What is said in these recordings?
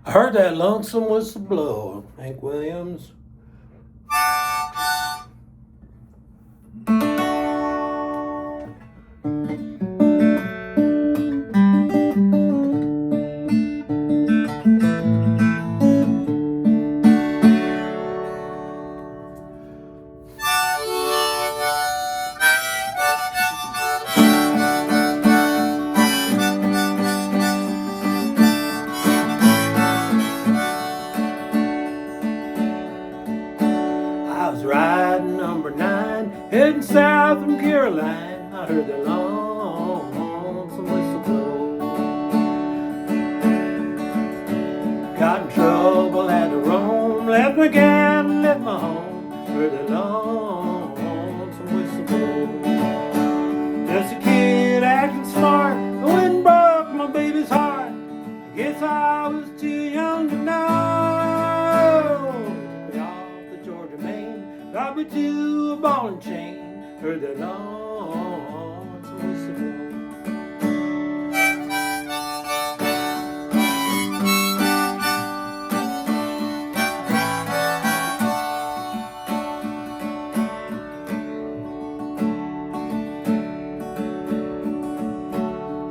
I heard that lonesome whistle blow, Hank Williams. I was riding number 9, heading south from Caroline. I heard the lonesome whistle blow. Got in trouble, had to roam, left my gal and left my home. Heard the lonesome whistle blow. Just a kid acting smart, the wind broke my baby's heart. I guess I was too young to know. Got me to a ball and chain, heard that lonesome whistle blow.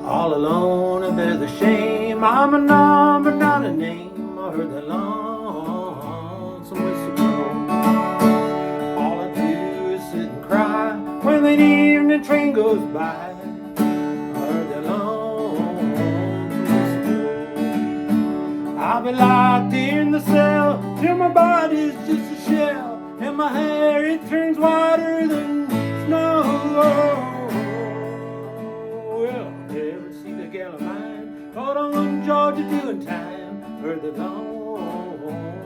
All alone, I bear the shame. I'm a number, not a name. I heard that lonesome whistle blow. When the evening train goes by, I heard that lonesome whistle blow. I'll be locked in the cell till my body's just a shell, and my hair it turns whiter than snow. Well, you ever see the gal of mine caught on Georgia doing time? Heard that lonesome